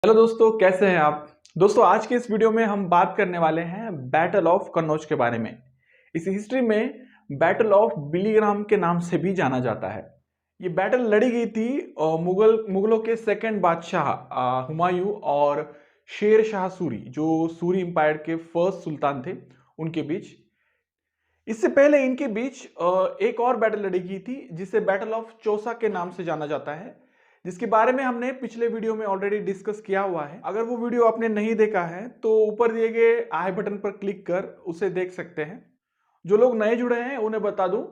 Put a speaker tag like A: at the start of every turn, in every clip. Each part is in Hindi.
A: हेलो दोस्तों, कैसे हैं आप। दोस्तों, आज के इस वीडियो में हम बात करने वाले हैं बैटल ऑफ कन्नौज के बारे में। इस हिस्ट्री में बैटल ऑफ बिलीग्राम के नाम से भी जाना जाता है। ये बैटल लड़ी गई थी मुगलों के सेकंड बादशाह हुमायूं और शेर शाह सूरी, जो सूरी एम्पायर के फर्स्ट सुल्तान थे, उनके बीच। इससे पहले इनके बीच एक और बैटल लड़ी गई थी जिसे बैटल ऑफ चौसा के नाम से जाना जाता है, जिसके बारे में हमने पिछले वीडियो में ऑलरेडी डिस्कस किया हुआ है। अगर वो वीडियो आपने नहीं देखा है तो ऊपर दिए गए आई बटन पर क्लिक कर उसे देख सकते हैं। जो लोग नए जुड़े हैं उन्हें बता दूं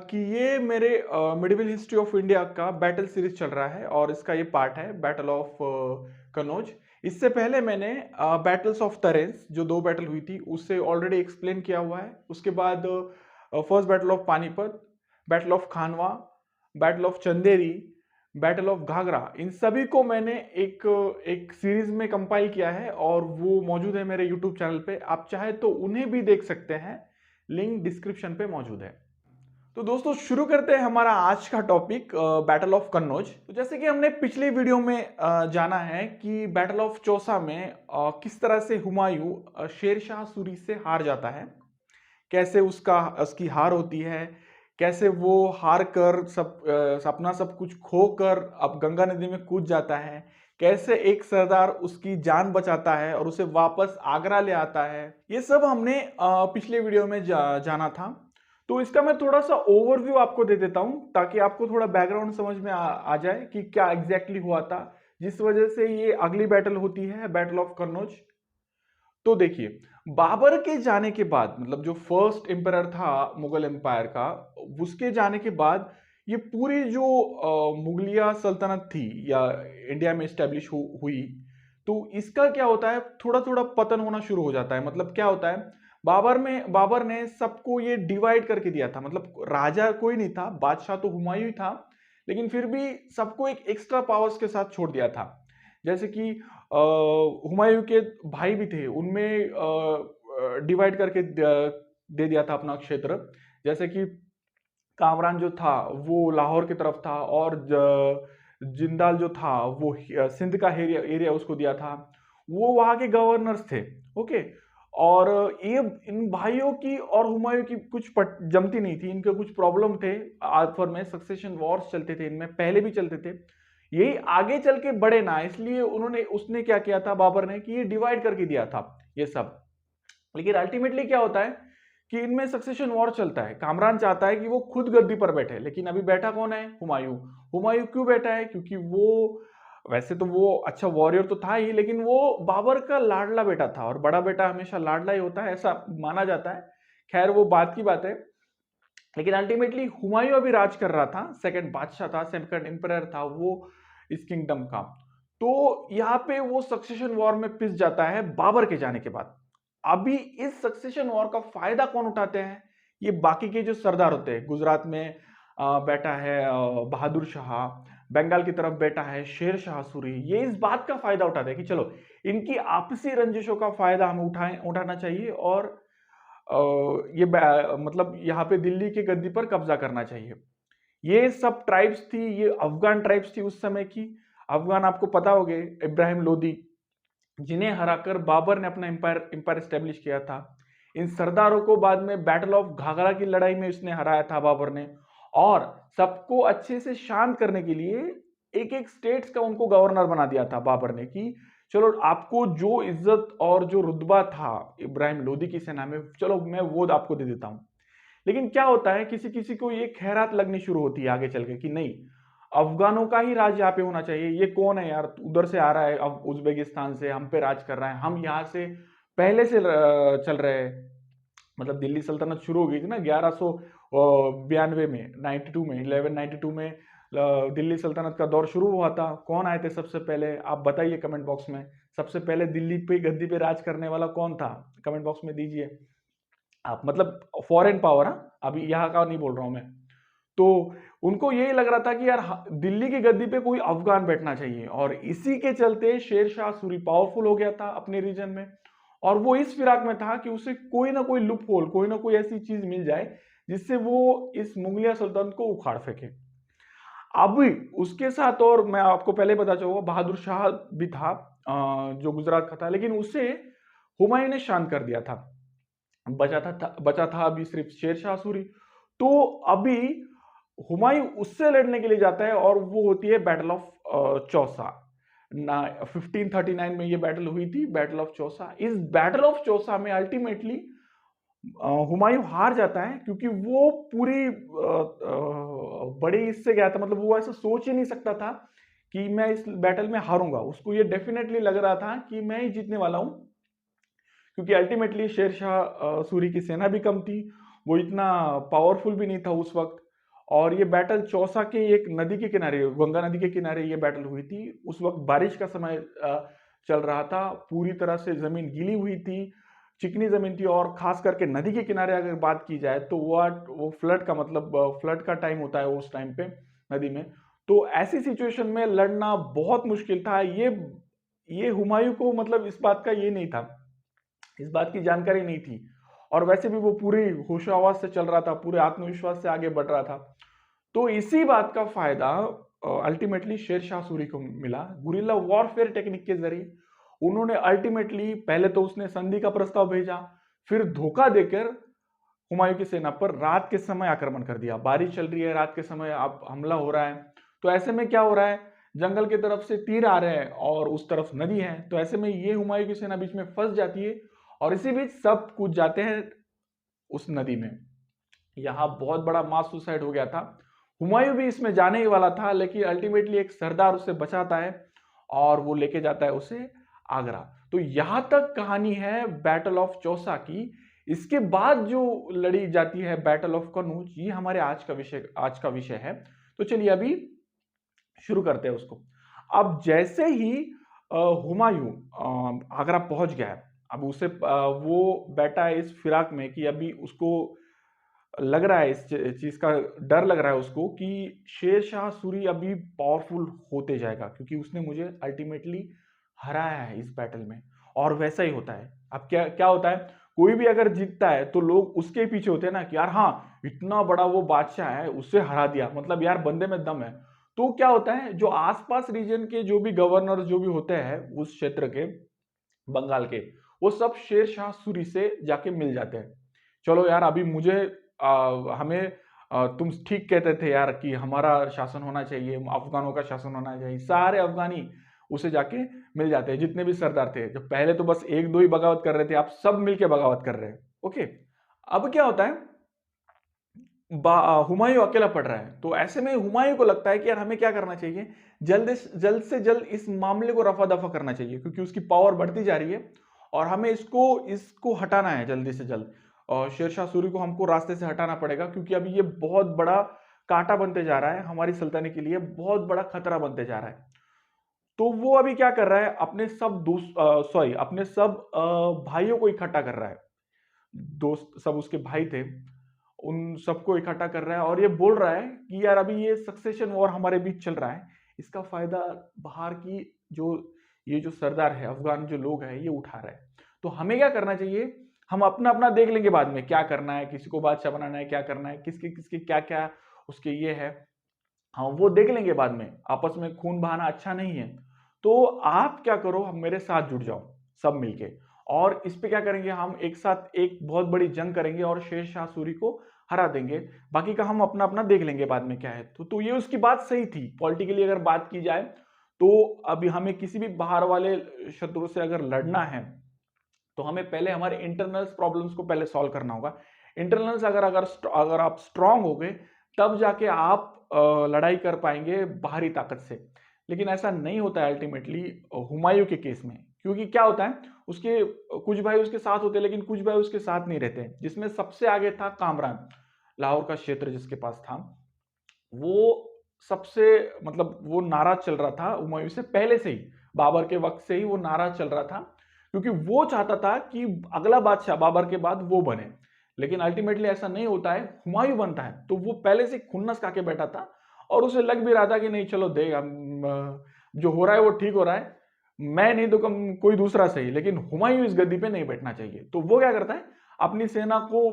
A: कि ये मेरे मिडिवल हिस्ट्री ऑफ इंडिया का बैटल सीरीज चल रहा है और इसका ये पार्ट है बैटल ऑफ कनौज। इससे पहले मैंने बैटल्स ऑफ तरेंस, जो दो बैटल हुई थी, उससे ऑलरेडी एक्सप्लेन किया हुआ है। उसके बाद first battle of Panipat, battle of Khanwa, battle of Chanderi, battle of Ghaghra, इन सभी को मैंने एक एक सीरीज में कंपाइल किया है और वो मौजूद है मेरे यूट्यूब चैनल पे। आप चाहे तो उन्हें भी देख सकते हैं, लिंक डिस्क्रिप्शन पे मौजूद है। तो दोस्तों, शुरू करते हैं हमारा आज का टॉपिक, बैटल ऑफ कन्नौज। तो जैसे कि हमने पिछले वीडियो में जाना है कि बैटल ऑफ चौसा में किस तरह से हुमायूं शेर शाह सूरी से हार जाता है, कैसे उसकी हार होती है, कैसे वो हार कर अपना सब कुछ खोकर अब गंगा नदी में कूद जाता है, कैसे एक सरदार उसकी जान बचाता है और उसे वापस आगरा ले आता है। ये सब हमने पिछले वीडियो में जाना था। तो इसका मैं थोड़ा सा ओवरव्यू आपको दे देता हूं ताकि आपको थोड़ा बैकग्राउंड समझ में आ जाए कि क्या एग्जैक्टली हुआ था, जिस वजह से ये अगली बैटल होती है, बैटल ऑफ कन्नौज। तो देखिए, बाबर के जाने के बाद, मतलब जो फर्स्ट एम्परर था मुगल एम्पायर का, उसके जाने के बाद ये पूरी जो मुगलिया सल्तनत थी या इंडिया में स्टैब्लिश हुई, तो इसका क्या होता है, थोड़ा थोड़ा पतन होना शुरू हो जाता है। मतलब क्या होता है, बाबर ने सबको ये डिवाइड करके दिया था। मतलब राजा कोई नहीं था, बादशाह तो हुमायूं ही था, लेकिन फिर भी सबको एक एक्स्ट्रा पावर्स के साथ छोड़ दिया था। जैसे कि हुमायूं के भाई भी थे, उनमें डिवाइड करके दे दिया था अपना क्षेत्र। जैसे कि कामरान जो था वो लाहौर की तरफ था और जिंदाल जो था वो सिंध का एरिया उसको दिया था। वो वहां के गवर्नर्स थे। ओके। और ये इन भाइयों की और हुमायूं की कुछ जमती नहीं थी, इनके कुछ प्रॉब्लम थे आपस में, सक्सेशन वॉर्स चलते थे इनमें, पहले भी चलते थे। यही आगे चल के बड़े ना, इसलिए उसने क्या किया था बाबर ने कि ये डिवाइड करके दिया था ये सब। लेकिन अल्टीमेटली क्या होता है कि इनमें सक्सेशन वॉर चलता है। कामरान चाहता है कि वो खुद गद्दी पर बैठे, लेकिन अभी बैठा कौन है, हुमायूं। हुमायूं क्यों बैठा है, क्योंकि वो वैसे तो वो अच्छा वॉरियर तो था ही, लेकिन वो बाबर का लाडला बेटा था और बड़ा बेटा हमेशा लाडला ही होता है, ऐसा माना जाता है। खैर, वो बात की बात है। लेकिन अल्टीमेटली हुमायूं अभी राज कर रहा था, सेकंड बादशाह था, सेकंड एम्परर था वो इस किंगडम का। तो यहाँ पे वो सक्सेशन वॉर में पिस जाता है बाबर के जाने के बाद। अभी इस सक्सेशन वॉर का फायदा कौन उठाते हैं, ये बाकी के जो सरदार होते हैं। गुजरात में बैठा है बहादुर शाह, बंगाल की तरफ बैठा है शेर शाह सूरी। ये इस बात का फायदा उठाते हैं कि चलो, इनकी आपसी रंजिशों का फायदा हमें उठाना चाहिए और मतलब यहाँ पे दिल्ली की गद्दी पर कब्जा करना चाहिए। ये सब ट्राइब्स थी, ये अफगान ट्राइब्स थी उस समय की। अफगान आपको पता होगे, इब्राहिम लोदी, जिन्हें हराकर बाबर ने अपना एम्पायर एम्पायर स्टेब्लिश किया था। इन सरदारों को बाद में बैटल ऑफ घाघरा की लड़ाई में उसने हराया था बाबर ने। और सबको अच्छे से शांत करने के लिए एक एक स्टेट्स का उनको गवर्नर बना दिया था बाबर ने कि चलो, आपको जो इज्जत और जो रुतबा था इब्राहिम लोदी की सेना में, चलो मैं वो आपको दे देता हूं। लेकिन क्या होता है, किसी किसी को ये खैरात लगनी शुरू होती है आगे चल के कि नहीं, अफगानों का ही राज यहाँ पे होना चाहिए। ये कौन है यार, उधर से आ रहा है, अब उज्बेकिस्तान से हम पे राज कर रहा है, हम यहाँ से पहले से चल रहे हैं। मतलब दिल्ली सल्तनत शुरू हो गई थी ना 1192 में, 92 में, 1192 में दिल्ली सल्तनत का दौर शुरू हुआ था। कौन आए थे सबसे पहले, आप बताइए कमेंट बॉक्स में। सबसे पहले दिल्ली पे गद्दी पे राज करने वाला कौन था, कमेंट बॉक्स में दीजिए आप। मतलब फॉरेन पावर, हाँ, अभी यहाँ का नहीं बोल रहा हूं मैं। तो उनको यही लग रहा था कि यार दिल्ली की गद्दी पे कोई अफगान बैठना चाहिए, और इसी के चलते शेर शाह सूरी पावरफुल हो गया था अपने रीजन में। और वो इस फिराक में था कि उसे कोई ना कोई लुप होल, कोई ना कोई ऐसी चीज मिल जाए जिससे वो इस मुगलिया सल्तनत को उखाड़ फेंके। अभी उसके साथ, और मैं आपको पहले बता चुका, बहादुर शाह भी था जो गुजरात का था, लेकिन उसे हुमायूं ने शांत कर दिया था। बचा था अभी सिर्फ शेर शाह सूरी। तो अभी हुमायूं उससे लड़ने के लिए जाता है, और वो होती है बैटल ऑफ चौसा ना। 1539 में ये बैटल हुई थी, बैटल ऑफ चौसा। इस बैटल ऑफ चौसा में अल्टीमेटली हुमायूं हार जाता है, क्योंकि वो पूरी बड़ी इससे गया था, मतलब वो ऐसा सोच ही नहीं सकता था कि मैं इस बैटल में हारूंगा। उसको ये डेफिनेटली लग रहा था कि मैं ही जीतने वाला हूं, क्योंकि अल्टीमेटली शेर शाह सूरी की सेना भी कम थी, वो इतना पावरफुल भी नहीं था उस वक्त। और ये बैटल चौसा के एक नदी के किनारे, गंगा नदी के किनारे ये बैटल हुई थी। उस वक्त बारिश का समय चल रहा था, पूरी तरह से जमीन गीली हुई थी, चिकनी जमीन थी, और खास करके नदी के किनारे अगर बात की जाए तो वो फ्लड का, मतलब फ्लड का टाइम होता है उस टाइम पे नदी में। तो ऐसी सिचुएशन में लड़ना बहुत मुश्किल था। ये हुमायूं को मतलब इस बात का ये नहीं था, इस बात की जानकारी नहीं थी, और वैसे भी वो पूरी होशावास से चल रहा था, पूरे आत्मविश्वास से आगे बढ़ रहा था। तो इसी बात का फायदा अल्टीमेटली शेर शाह सूरी को मिला। गुरिल्ला वॉरफेयर टेक्निक के जरिए उन्होंने अल्टीमेटली, पहले तो उसने संधि का प्रस्ताव भेजा, फिर धोखा देकर हुमायूं की सेना पर रात के समय आक्रमण कर दिया। बारिश चल रही है, रात के समय अब हमला हो रहा है, तो ऐसे में क्या हो रहा है, जंगल की तरफ से तीर आ रहे हैं और उस तरफ नदी है, तो ऐसे में ये हुमायूं की सेना बीच में फंस जाती है, और इसी बीच सब कूद जाते हैं उस नदी में। यहां बहुत बड़ा मास सुसाइड हो गया था। हुमायूं भी इसमें जाने ही वाला था, लेकिन अल्टीमेटली एक सरदार उसे बचाता है और वो लेके जाता है उसे आगरा। तो यहां तक कहानी है बैटल ऑफ चौसा की। इसके बाद जो लड़ी जाती है बैटल ऑफ कन्नौज, ये हमारे आज का विषय है। तो चलिए अभी शुरू करते हैं उसको। अब जैसे ही हुमायूं आगरा पहुंच गया है, अब उसे वो बैठा है इस फिराक में कि अभी उसको लग रहा है, इस चीज का डर लग रहा है उसको कि शेर शाह सूरी अभी पावरफुल होते जाएगा, क्योंकि उसने मुझे अल्टीमेटली हराया है इस बैटल में। और वैसा ही होता है। अब क्या क्या होता है, कोई भी अगर जीतता है तो लोग उसके पीछे होते हैं ना, कि यार हाँ, इतना बड़ा वो बादशाह है, उससे हरा दिया, मतलब यार बंदे में दम है। तो क्या होता है, जो आसपास रीजन के जो भी गवर्नर जो भी होते हैं उस क्षेत्र के, बंगाल के, वो सब शेर शाह सूरी से जाके मिल जाते हैं। चलो यार, अभी हमें तुम ठीक कहते थे यार कि हमारा शासन होना चाहिए, अफगानों का शासन होना चाहिए। सारे अफगानी उसे जाके मिल जाते हैं, जितने भी सरदार थे। जो पहले तो बस एक दो ही बगावत कर रहे थे, आप सब मिलके बगावत कर रहे हैं। ओके, अब क्या होता है, हुमायूं अकेला पड़ रहा है। तो ऐसे में हुमायूं को लगता है कि यार हमें क्या करना चाहिए, जल्द से जल्द इस मामले को रफा दफा करना चाहिए, क्योंकि उसकी पावर बढ़ती जा रही है और हमें इसको इसको हटाना है जल्दी से जल्द। और शेर शाह सूरी को हमको रास्ते से हटाना पड़ेगा, क्योंकि अभी ये बहुत बड़ा कांटा बनते जा रहा है, हमारी सल्तनत के लिए बहुत बड़ा खतरा बनते जा रहा है। तो वो अभी क्या कर रहा है, अपने सब भाइयों को इकट्ठा कर रहा है। दोस्त सब उसके भाई थे, उन सबको इकट्ठा कर रहा है, और ये बोल रहा है कि यार अभी ये सक्सेशन वॉर हमारे बीच चल रहा है, इसका फायदा बाहर की जो ये जो सरदार है, अफगान जो लोग हैं, ये उठा रहे हैं। तो हमें क्या करना चाहिए, हम अपना अपना देख लेंगे बाद में क्या करना है, किसी को बादशाह बनाना है, क्या करना है, किसके किसके क्या क्या उसके ये है, हाँ वो देख लेंगे बाद में। आपस में खून बहाना अच्छा नहीं है। तो आप क्या करो, हम मेरे साथ जुड़ जाओ सब मिलके, और इस पे क्या करेंगे, हम एक साथ एक बहुत बड़ी जंग करेंगे और शेर शाह सूरी को हरा देंगे। बाकी का हम अपना अपना देख लेंगे बाद में क्या है। तो ये उसकी बात सही थी। पॉलिटिकली अगर बात की जाए तो अभी हमें किसी भी बाहर वाले शत्रु से अगर लड़ना है, तो हमें पहले हमारे इंटरनल्स प्रॉब्लम्स को पहले सॉल्व करना होगा। इंटरनल्स अगर अगर अगर आप स्ट्रांग हो गए, तब जाके आप लड़ाई कर पाएंगे बाहरी ताकत से। लेकिन ऐसा नहीं होता है अल्टीमेटली हुमायूं के केस में, क्योंकि क्या होता है, उसके कुछ भाई उसके साथ होते हैं, लेकिन कुछ भाई उसके साथ नहीं रहते। जिसमें सबसे आगे था कामरान, लाहौर का क्षेत्र जिसके पास था, वो सबसे, मतलब वो नाराज चल रहा था हुमायूं से पहले से ही, बाबर के वक्त से ही वो नाराज चल रहा था, क्योंकि वो चाहता था कि अगला बादशाह बाबर के बाद वो बने। लेकिन अल्टीमेटली ऐसा नहीं होता है, हुमायूं बनता है। तो वो पहले से खुन्नस खा के बैठा था, और उसे लग भी रहा था कि नहीं चलो देगा, जो हो रहा है वो ठीक हो रहा है, मैं नहीं तो कम कोई दूसरा सही, लेकिन हुमायूं इस गद्दी पे नहीं बैठना चाहिए। तो वो क्या करता है, अपनी सेना को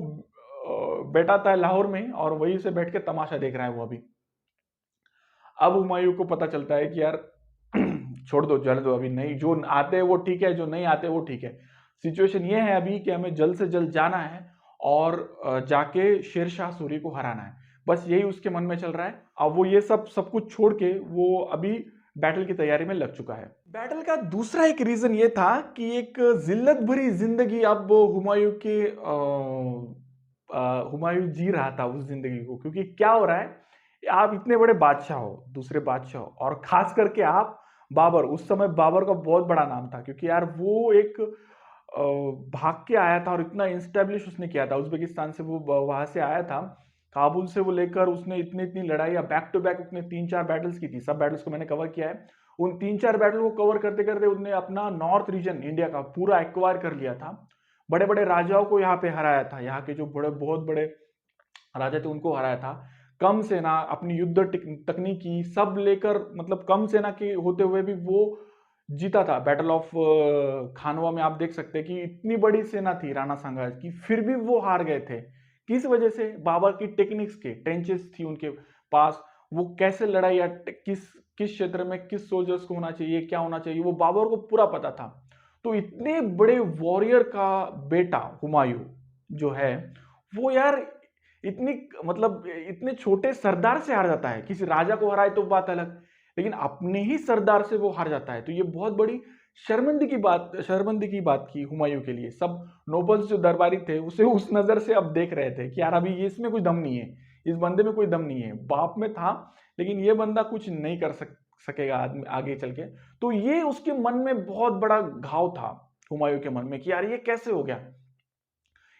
A: बैठाता है लाहौर में, और वहीं से बैठ के तमाशा देख रहा है वो अभी। अब हुमायूं को पता चलता है कि यार छोड़ दो, जल दो, अभी नहीं, जो आते हैं वो ठीक है, जो नहीं आते वो ठीक है। सिचुएशन ये है अभी कि हमें जल्द से जल्द जाना है और जाके शेरशाह सूरी को हराना है। बस यही उसके मन में चल रहा है। अब वो ये सब कुछ छोड़ के वो अभी बैटल की तैयारी में लग चुका है। बैटल का दूसरा एक रीजन ये था कि एक जिल्लत भरी जिंदगी अब हुमायूं के हुमायूं जी रहा था उस जिंदगी को। क्योंकि क्या हो रहा है, आप इतने बड़े बादशाह हो, दूसरे बादशाह हो, और खास करके आप बाबर, उस समय बाबर का बहुत बड़ा नाम था क्योंकि यार वो एक भाग के आया था और इतना इंस्टेब्लिश उसने किया था। उज्बेकिस्तान से वो वहां से आया था, काबुल से वो लेकर उसने इतनी इतनी लड़ाई, बैक टू बैक उसने 3-4 बैटल्स की थी। सब बैटल्स को मैंने कवर किया है। उन 3-4 बैटल को कवर करते करते उसने अपना नॉर्थ रीजन इंडिया का पूरा एक्वायर कर लिया था। बड़े बड़े राजाओं को यहाँ पे हराया था, यहाँ के जो बड़े बहुत बड़े राजा थे उनको हराया था। कम सेना, अपनी युद्ध तकनीकी सब लेकर, मतलब कम सेना के होते हुए भी वो जीता था। बैटल ऑफ खानवा में आप देख सकते हैं कि इतनी बड़ी सेना थी राणा सांगा की, फिर भी वो हार गए थे। किस वजह से? बाबर की टेक्निक्स के ट्रेंचेस थी उनके पास, वो कैसे लड़ाई या किस किस क्षेत्र में किस सोल्जर्स को होना चाहिए, क्या होना चाहिए, वो बाबर को पूरा पता था। तो इतने बड़े वॉरियर का बेटा हुमायूं जो है, वो यार इतनी, मतलब इतने छोटे सरदार से हार जाता है। किसी राजा को हराए तो बात अलग, लेकिन अपने ही सरदार से वो हार जाता है। तो ये बहुत बड़ी शर्मिंदगी की बात की हुमायूं के लिए। सब नोबल्स जो दरबारी थे उसे उस नजर से अब देख रहे थे कि यार अभी ये इसमें कोई दम नहीं है, इस बंदे में कोई दम नहीं है। बाप में था लेकिन ये बंदा कुछ नहीं कर सकेगा आगे चल के। तो ये उसके मन में बहुत बड़ा घाव था, हुमायूं के मन में, कि यार ये कैसे हो गया।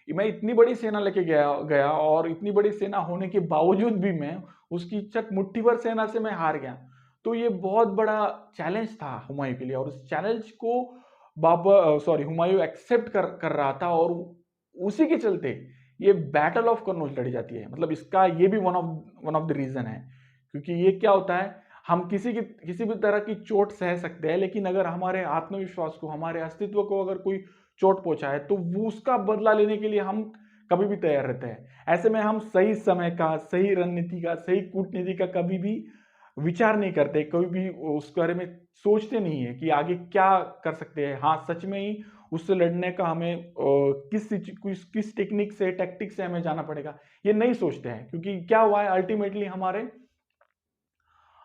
A: मैं इतनी बड़ी सेना लेके गया गया और इतनी बड़ी सेना होने के बावजूद भी मैं उसकी चट मुट्ठी भर सेना से मैं हार गया। तो ये बहुत बड़ा चैलेंज था हुमायूं के लिए, और उस चैलेंज को हुमायूं एक्सेप्ट कर रहा था। और उसी के चलते ये बैटल ऑफ कन्नौज लड़ी जाती है। मतलब इसका ये भी वन ऑफ द रीजन है। क्योंकि ये क्या होता है, हम किसी भी तरह की चोट सह सकते हैं, लेकिन अगर हमारे आत्मविश्वास को, हमारे अस्तित्व को अगर कोई चोट पहुंचा है तो वो उसका बदला लेने के लिए हम कभी भी तैयार रहते हैं। ऐसे में हम सही समय का, सही रणनीति का, सही कूटनीति का कभी भी विचार नहीं करते, कभी भी उस बारे में सोचते नहीं है कि आगे क्या कर सकते हैं। हाँ, सच में ही उससे लड़ने का हमें किस टेक्निक से, टैक्टिक से हमें जाना पड़ेगा, ये नहीं सोचते हैं। क्योंकि क्या हुआ है, अल्टीमेटली हमारे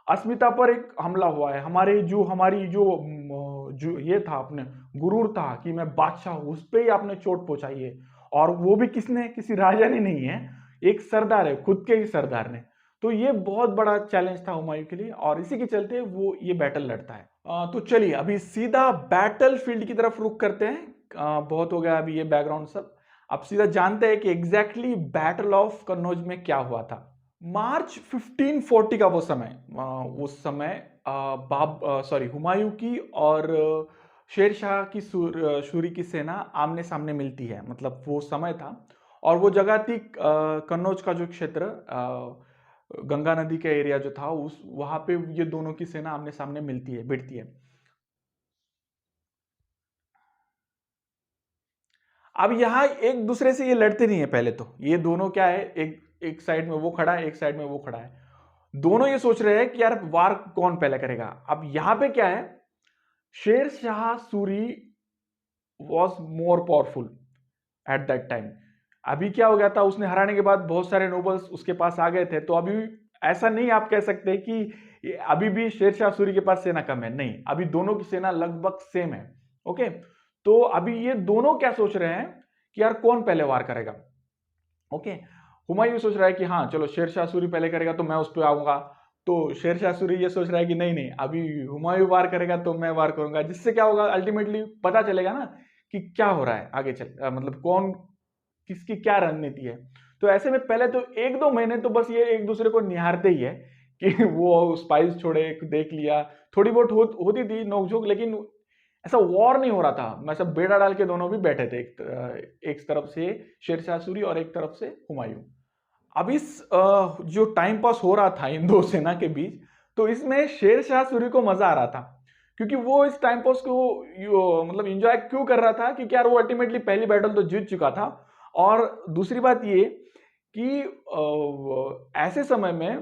A: अस्मिता पर एक हमला हुआ है। हमारी जो ये था, अपने गुरूर था कि मैं बादशाह हूं, उस पे ही आपने चोट पहुंचाई है। और वो भी किसने? किसी राजा ने नहीं है, एक सरदार है, खुद के ही सरदार ने। तो ये बहुत बड़ा चैलेंज था हुमायूं के लिए, और इसी के चलते वो ये बैटल लड़ता है। तो चलिए अभी सीधा बैटल फील्ड की तरफ रुख करते हैं। बहुत हो गया अभी ये बैकग्राउंड सब, अब सीधा जानते हैं कि एग्जैक्टली बैटल ऑफ कन्नौज में क्या हुआ था। मार्च 1540 का वो समय, उस समय हुमायूं की और शेरशाह की सूरी की सेना आमने सामने मिलती है। मतलब वो समय था, और वो जगह थी कन्नौज का जो क्षेत्र, गंगा नदी का एरिया जो था, उस वहां पे ये दोनों की सेना आमने सामने मिलती है, भिड़ती है। अब यहाँ एक दूसरे से ये लड़ते नहीं है। पहले तो ये दोनों क्या है, एक एक साइड में वो खड़ा है, एक साइड में वो खड़ा है। दोनों ये सोच रहे हैं कि यार वार कौन पहले करेगा। अब यहां पे क्या है, Sher Shah Suri was more powerful at that time. अभी क्या हो गया था, उसने हराने के बाद बहुत सारे नोबल्स उसके पास आ गए थे। तो अभी ऐसा नहीं आप कह सकते कि अभी भी शेर शाह सूरी के पास सेना कम है, नहीं, अभी दोनों की सेना लगभग सेम है। ओके, तो अभी ये दोनों क्या सोच रहे हैं कि यार कौन पहले वार करेगा। ओके, हुमायूं सोच रहा है कि हाँ चलो, शेरशाह सूरी पहले करेगा तो मैं उस पर आऊंगा। तो शेरशाह सूरी ये सोच रहा है कि नहीं नहीं, अभी हुमायूं वार करेगा तो मैं वार करूंगा। जिससे क्या होगा, अल्टीमेटली पता चलेगा ना कि क्या हो रहा है आगे चल, मतलब कौन किसकी क्या रणनीति है। तो ऐसे में पहले तो 1-2 महीने तो बस ये एक दूसरे को निहारते ही है कि वो स्पाइस छोड़े, देख लिया, थोड़ी बहुत होती थी नोकझोंक, लेकिन ऐसा वॉर नहीं हो रहा था। मैं सब बेड़ा डाल के दोनों भी बैठे थे, एक तरफ से शेरशाह सूरी और एक तरफ से हुमायूं। अब इस जो टाइम पास हो रहा था इन दो सेना के बीच, तो इसमें शेरशाह सूरी को मजा आ रहा था। क्योंकि वो इस टाइम पास को मतलब एंजॉय क्यों कर रहा था, क्योंकि यार वो अल्टीमेटली पहली बैटल तो जीत चुका था। और दूसरी बात ये कि ऐसे समय में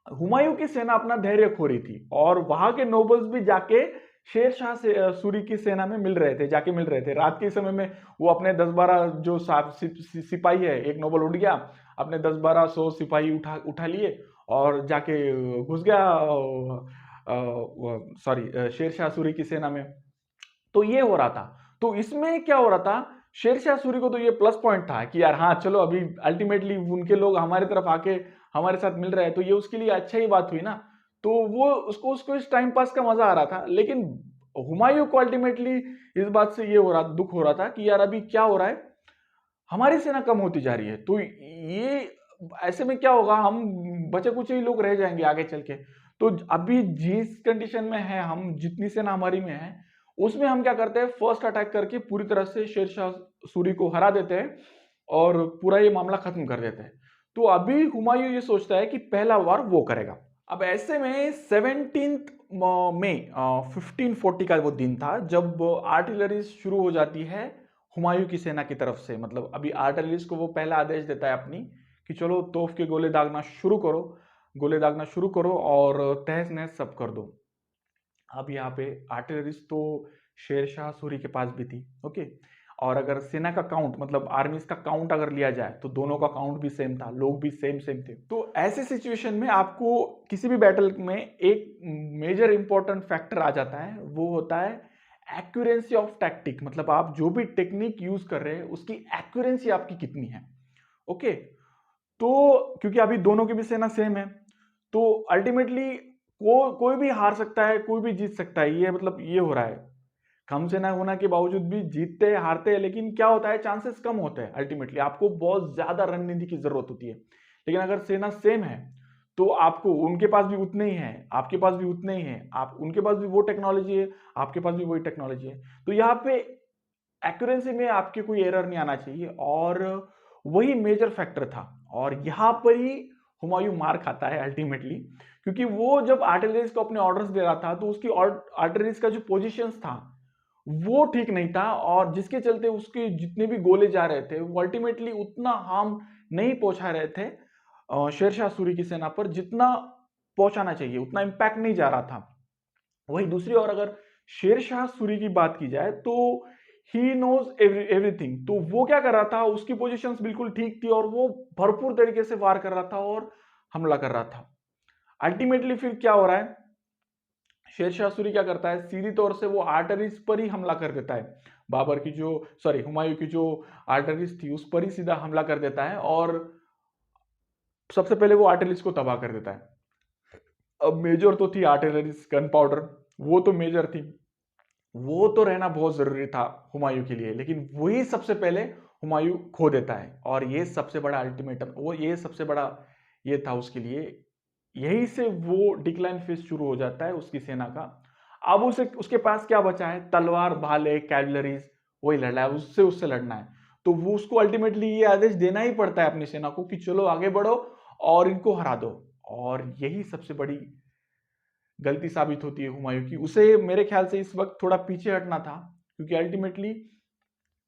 A: हुमायूं की सेना अपना धैर्य खो रही थी और वहां के नोबल्स भी जाके शेर शाह से सूरी की सेना में मिल रहे थे रात के समय में। वो अपने 10-12 जो सिपाही है, एक नोबल उठ गया, अपने 10-12 100 सिपाही उठा उठा लिए और जाके घुस गया सॉरी शेर शाह सूरी की सेना में। तो ये हो रहा था। तो इसमें क्या हो रहा था, शेरशाह सूरी को तो ये प्लस पॉइंट था कि यार हाँ चलो अभी अल्टीमेटली उनके लोग हमारी तरफ आके हमारे साथ मिल रहे हैं, तो ये उसके लिए अच्छा ही बात हुई ना। तो वो उसको उसको इस टाइम पास का मजा आ रहा था। लेकिन हुमायूं को अल्टीमेटली इस बात से ये हो रहा दुख हो रहा था कि यार अभी क्या हो रहा है, हमारी सेना कम होती जा रही है। तो ये ऐसे में क्या होगा, हम बचे कुछ ही लोग रह जाएंगे आगे चल के। तो अभी जिस कंडीशन में है, हम जितनी सेना हमारी में है उसमें हम क्या करते हैं, फर्स्ट अटैक करके पूरी तरह से शेरशाह सूरी को हरा देते हैं और पूरा ये मामला खत्म कर देते हैं। तो अभी हुमायूं ये सोचता है कि पहला वार वो करेगा। अब ऐसे में 17 मई 1540 का वो दिन था जब आर्टिलरी शुरू हो जाती है हुमायूं की सेना की तरफ से। मतलब अभी आर्टिलरीज को वो पहला आदेश देता है अपनी कि चलो तोफ के गोले दागना शुरू करो, गोले दागना शुरू करो और तहस नहस सब कर दो। अब यहाँ पे आर्टिलरीज तो शेरशाह सूरी के पास भी थी, ओके। और अगर सेना का काउंट मतलब आर्मीज का काउंट अगर लिया जाए तो दोनों का काउंट भी सेम था, लोग भी सेम सेम थे। तो ऐसे सिचुएशन में आपको किसी भी बैटल में एक मेजर इंपॉर्टेंट फैक्टर आ जाता है, वो होता है एक्यूरेंसी ऑफ टैक्टिक। मतलब आप जो भी टेक्निक यूज कर रहे हैं उसकी एक्यूरेंसी आपकी कितनी है, ओके। तो क्योंकि अभी दोनों की भी सेना सेम है, तो अल्टीमेटली कोई भी हार सकता है, कोई भी जीत सकता है। ये मतलब ये हो रहा है, कम सेना होने के बावजूद भी जीतते हैं हारते हैं, लेकिन क्या होता है चांसेस कम होते हैं। अल्टीमेटली आपको बहुत ज्यादा रणनीति की जरूरत होती है। लेकिन अगर सेना सेम है तो आपको उनके पास भी उतने ही है, आपके पास भी उतने ही है, आप उनके पास भी वो टेक्नोलॉजी है, आपके पास भी वही टेक्नोलॉजी है। तो यहाँ पे एक्यूरेंसी में आपके कोई एरर नहीं आना चाहिए और वही मेजर फैक्टर था। और यहां पर ही हुमायूं मार खाता है अल्टीमेटली, क्योंकि वो जब आर्टिलरीज को अपने ऑर्डर्स दे रहा था तो उसकी आर्टिलरीज का जो पोजीशंस था वो ठीक नहीं था, और जिसके चलते उसके जितने भी गोले जा रहे थे वो अल्टीमेटली उतना हार्म नहीं पहुंचा रहे थे शेरशाह सूरी की सेना पर जितना पहुंचाना चाहिए, उतना इंपैक्ट नहीं जा रहा था। वही दूसरी ओर अगर शेरशाह सूरी की बात की जाए तो ही नोज एवरीथिंग। तो वो क्या कर रहा था, उसकी पोजीशंस बिल्कुल ठीक थी और वो भरपूर तरीके से वार कर रहा था और हमला कर रहा था। अल्टीमेटली फिर क्या हो रहा है, शेरशाह सूरी क्या करता है, सीधी तौर से वो आर्टरीज पर ही हमला कर देता है। बाबर की जो सॉरी हुमायूं की जो आर्टरीज थी उस पर ही सीधा हमला कर देता है और सबसे पहले वो आर्टरीज को तबाह कर देता है। अब मेजर तो थी आर्टिलरीज, गन पाउडर, वो तो मेजर थी, वो तो रहना बहुत जरूरी था हुमायूं के लिए, लेकिन वही सबसे पहले हुमायूं खो देता है। और ये सबसे बड़ा अल्टीमेटम, वो ये सबसे बड़ा ये था उसके लिए। यही से वो डिक्लाइन फेज शुरू हो जाता है उसकी सेना का। अब उसे उसके पास क्या बचा है, तलवार, भाले, कैवलरीज, वही लड़ा है, उससे लड़ना है। तो वो उसको अल्टीमेटली ये आदेश देना ही पड़ता है अपनी सेना को कि चलो आगे बढ़ो और इनको हरा दो। और यही सबसे बड़ी गलती साबित होती है हुमायूं की। उसे मेरे ख्याल से इस वक्त थोड़ा पीछे हटना था, क्योंकि अल्टीमेटली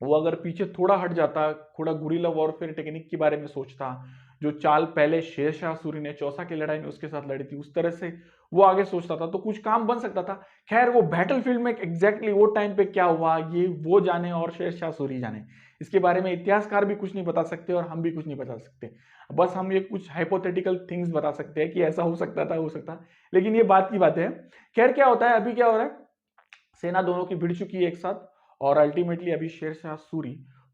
A: वो अगर पीछे थोड़ा हट जाता, थोड़ा गुरिल्ला वॉरफेयर टेक्निक के बारे में सोचता, जो चाल पहले शेरशाह सूरी ने चौसा की लड़ाई में उसके साथ लड़ी थी उस तरह से वो आगे सोचता था तो कुछ काम बन सकता था। खैर वो बैटलफील्ड में एग्जैक्टली वो टाइम पे क्या हुआ ये वो जाने और शेरशाह सूरी जाने, इसके बारे में इतिहासकार भी कुछ नहीं बता सकते और हम भी कुछ नहीं बता सकते। बस हम ये कुछ हाइपोथेटिकल थिंग्स बता सकते हैं कि ऐसा हो सकता था, हो सकता, लेकिन ये बात की बात है। खैर क्या होता है, अभी क्या हो रहा है, सेना दोनों की भिड़ चुकी है एक साथ और अल्टीमेटली अभी शेरशाह सूरी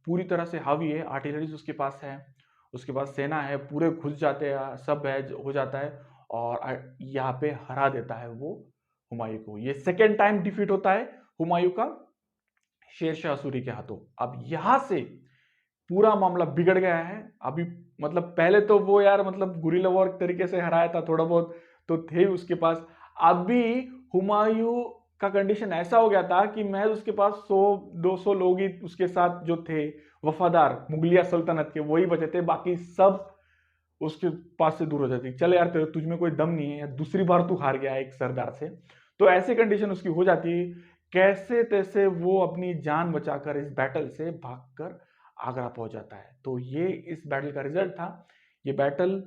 A: पूरी तरह से हावी है, आर्टिलरीज उसके पास है, उसके पास सेना है, पूरे घुस जाते हैं, सब है हो जाता है और यहाँ पे हरा देता है वो हुमायूं को। ये सेकेंड टाइम डिफीट होता है हुमायूं का शेरशाह सूरी के हाथों। अब यहां से पूरा मामला बिगड़ गया है अभी। मतलब पहले तो वो यार मतलब गुरिल्ला वॉर तरीके से हराया था, थोड़ा बहुत तो थे उसके पास। अभी हुमायूं का कंडीशन ऐसा हो गया था कि महज उसके पास 100-200 लोग ही उसके साथ जो थे वफादार मुगलिया सल्तनत के, वही बचे थे, बाकी सब उसके पास से दूर हो जाती। चल यार तेरे तुझ में कोई दम नहीं है या दूसरी बार तू हार गया एक सरदार से, तो ऐसी कंडीशन उसकी हो जाती। कैसे तैसे वो अपनी जान बचाकर इस बैटल से भागकर आगरा पहुंच जाता है। तो ये इस बैटल का रिजल्ट था। ये बैटल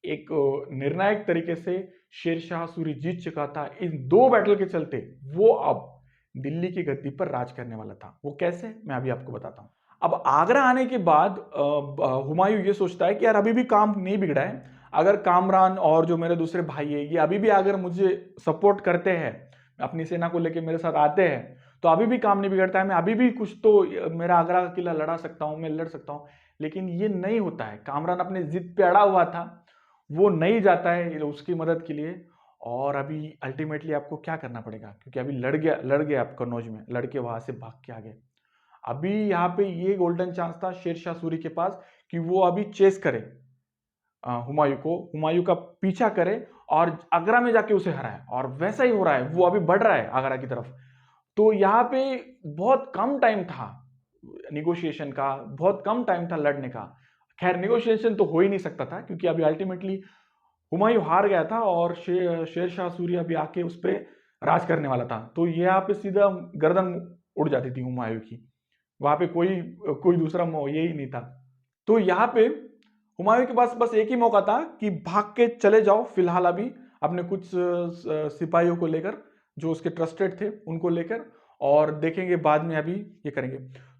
A: एक निर्णायक तरीके से शेरशाह सूरी जीत चुका था। इन 2 बैटल के चलते वो अब दिल्ली की गद्दी पर राज करने वाला था। वो कैसे, मैं अभी आपको बताता हूँ। अब आगरा आने के बाद हुमायूं ये सोचता है कि यार अभी भी काम नहीं बिगड़ा है। अगर कामरान और जो मेरे दूसरे भाई है ये अभी भी अगर मुझे सपोर्ट करते हैं, अपनी सेना को लेकर मेरे साथ आते हैं, तो अभी भी काम नहीं बिगड़ता है। मैं अभी भी कुछ तो मेरा आगरा का किला लड़ा सकता हूँ, मैं लड़ सकता हूँ। लेकिन ये नहीं होता है। कामरान अपने जिद पे अड़ा हुआ था, वो नहीं जाता है उसकी मदद के लिए। और अभी अल्टीमेटली आपको क्या करना पड़ेगा, क्योंकि अभी लड़ गया आप कन्नौज में, लड़के वहां से भाग के आ गए। अभी यहाँ पे ये गोल्डन चांस था शेरशाह सूरी के पास कि वो अभी चेस करे हुमायूं का पीछा करे और आगरा में जाके उसे हराए। और वैसा ही हो रहा है, वो अभी बढ़ रहा है आगरा की तरफ। तो यहाँ पे बहुत कम टाइम था निगोशिएशन का, बहुत कम टाइम था लड़ने का। खैर निगोशिएशन तो हो ही नहीं सकता था, क्योंकि अभी अल्टीमेटली हुमायूं हार गया था और शेरशाह सूरी अभी आके उस पर राज करने वाला था। तो यहाँ पे सीधा गर्दन उड़ जाती थी हुमायूं की। वहां पे कोई कोई दूसरा ये ही नहीं था। तो यहाँ पे हुमायूं के पास बस एक ही मौका था कि भाग के चले जाओ फिलहाल अभी, अपने कुछ सिपाहियों को लेकर, जो उसके ट्रस्टेड थे उनको लेकर, और देखेंगे बाद में, अभी ये करेंगे।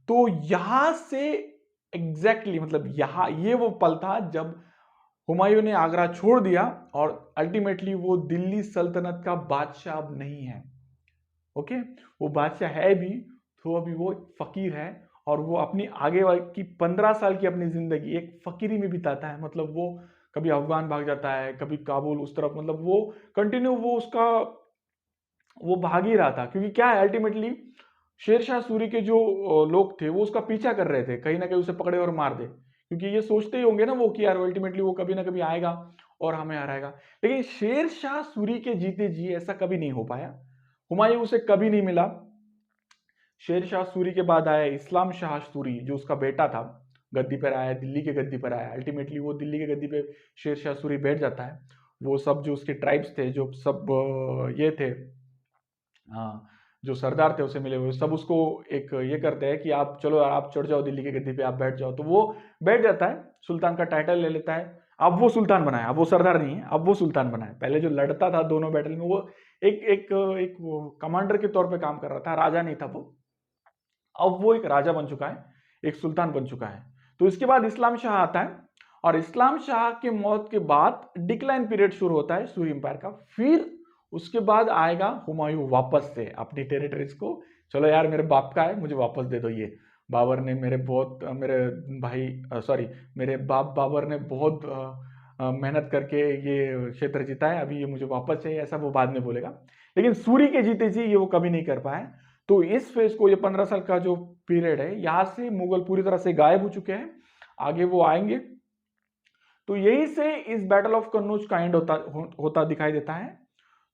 A: तो यहां से मतलब यहां ये वो पल था जब हुमायूं ने आगरा छोड़ दिया और अल्टीमेटली वो दिल्ली सल्तनत का बादशाह अब नहीं है। ओके, वो बादशाह है भी तो अभी वो फकीर है, और वो अपनी आगे वाली की 15 साल की अपनी जिंदगी एक फकीरी में बिताता है। मतलब वो कभी अफगान भाग जाता है, कभी काबुल उस तरफ, मतलब वो कंटिन्यू वो भाग ही रहा था। क्योंकि क्या है अल्टीमेटली शेरशाह सूरी के जो लोग थे वो उसका पीछा कर रहे थे, कहीं ना कहीं उसे पकड़े और मार दे। क्योंकि ये सोचते ही होंगे ना वो कि यार अल्टीमेटली वो कभी ना कभी आएगा और हमें हराएगा। लेकिन शेरशाह सूरी के जीते जी ऐसा कभी नहीं हो पाया। हुमायूं उसे कभी नहीं मिला। शेरशाह सूरी के बाद आया इस्लाम शाह सूरी, जो उसका बेटा था, गद्दी पर आया, दिल्ली के गद्दी पर आया। अल्टीमेटली वो दिल्ली के गद्दी पे शेरशाह सूरी बैठ जाता है। वो सब जो उसके ट्राइब्स थे, जो सब ये थे, हाँ, जो सरदार थे उसे मिले हुए, सब उसको एक ये करते हैं कि आप चलो आप चढ़ जाओ दिल्ली के गद्दी पे, आप बैठ जाओ। तो वो बैठ जाता है, सुल्तान का टाइटल ले लेता है। अब वो सुल्तान बना है, अब वो सरदार नहीं है, अब वो सुल्तान बना है। पहले जो लड़ता था दोनों बैटल में, वो एक एक एक वो कमांडर के तौर पे काम कर रहा था, राजा नहीं था वो। अब वो एक राजा बन चुका है, एक सुल्तान बन चुका है। तो इसके बाद इस्लाम शाह आता है, और इस्लाम शाह के मौत के बाद डिक्लाइन पीरियड शुरू होता है सूरी एम्पायर का। फिर उसके बाद आएगा हुमायूं वापस से अपनी टेरिटरीज को, चलो यार मेरे बाप का है, मुझे वापस दे दो ये। बाबर ने मेरे भाई सॉरी मेरे बाप बाबर ने बहुत मेहनत करके ये क्षेत्र जीता है, अभी ये मुझे वापस चाहिए, ऐसा वो बाद में बोलेगा। लेकिन सूरी के जीते जी ये वो कभी नहीं कर पाए। तो इस फेज को, ये 15 साल का जो पीरियड है, यहां से मुगल पूरी तरह से गायब हो चुके हैं, आगे वो आएंगे। तो यही से इस बैटल ऑफ कन्नौज का एंड होता दिखाई देता है।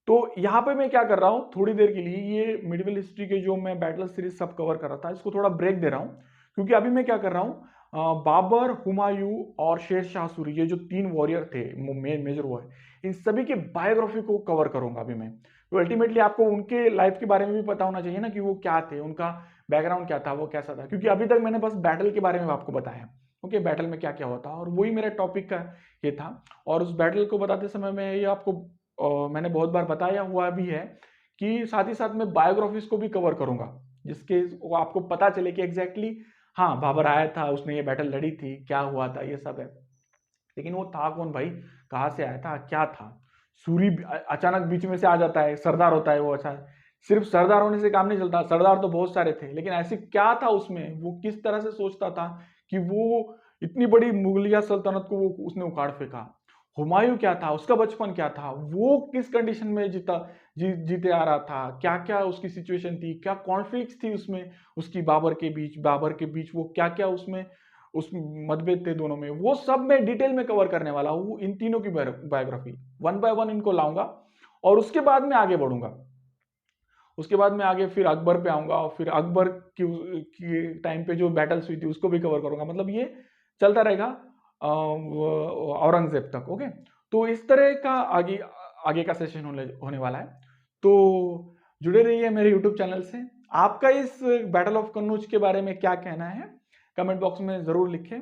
A: तो यहाँ पे मैं क्या कर रहा हूँ, थोड़ी देर के लिए ये मिडिवल हिस्ट्री के जो मैं बैटल सीरीज सब कवर कर रहा था, इसको थोड़ा ब्रेक दे रहा हूँ। क्योंकि अभी मैं क्या कर रहा हूँ, बाबर, हुमायूं और शेर शाह सूरी, ये जो 3 वॉरियर थे, मेजर वॉर, इन सभी के बायोग्राफी को कवर करूंगा अभी मैं। तो अल्टीमेटली आपको उनके लाइफ के बारे में भी पता होना चाहिए ना, कि वो क्या थे, उनका बैकग्राउंड क्या था, वो कैसा था। क्योंकि अभी तक मैंने बस बैटल के बारे में आपको बताया, ओके, बैटल में क्या क्या होता, और वही मेरा टॉपिक का ये था। और उस बैटल को बताते समय में ये आपको मैंने बहुत बार बताया हुआ भी है कि साथ ही साथ मैं बायोग्राफीज को भी कवर करूंगा, जिसके आपको पता चले कि एग्जैक्टली हाँ बाबर आया था, उसने ये बैटल लड़ी थी, क्या हुआ था, ये सब है। लेकिन वो था कौन भाई, कहाँ से आया था, क्या था। सूरी अचानक बीच में से आ जाता है, सरदार होता है वो। अच्छा, सिर्फ सरदार होने से काम नहीं चलता, सरदार तो बहुत सारे थे, लेकिन ऐसे क्या था उसमें, वो किस तरह से सोचता था कि वो इतनी बड़ी मुगलिया सल्तनत को वो उसने उखाड़ फेंका। हुमायूं क्या था, उसका बचपन क्या था, वो किस कंडीशन में जीते आ रहा था, क्या क्या उसकी सिचुएशन थी, क्या कॉन्फ्लिक्ट थी उसमें, उसकी बाबर के बीच वो क्या क्या उसमें उस मतभेद थे दोनों में, वो सब मैं डिटेल में कवर करने वाला हूँ। इन तीनों की बायोग्राफी 1 बाय 1 इनको लाऊंगा, और उसके बाद में आगे बढ़ूंगा। उसके बाद में आगे फिर अकबर पे आऊंगा, और फिर अकबर की टाइम पे जो बैटल्स हुई थी उसको भी कवर करूंगा। मतलब ये चलता रहेगा औरंगजेब तक। ओके, तो इस तरह का आगे आगे का सेशन होने वाला है। तो जुड़े रहिए मेरे यूट्यूब चैनल से। आपका इस बैटल ऑफ कन्नौज के बारे में क्या कहना है, कमेंट बॉक्स में जरूर लिखें।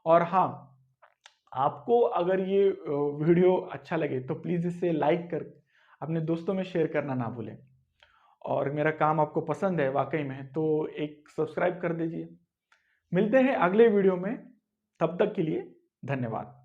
A: और हाँ, आपको अगर ये वीडियो अच्छा लगे तो प्लीज़ इसे लाइक कर अपने दोस्तों में शेयर करना ना भूलें। और मेरा काम आपको पसंद है वाकई में तो एक सब्सक्राइब कर दीजिए। मिलते हैं अगले वीडियो में, तब तक के लिए धन्यवाद।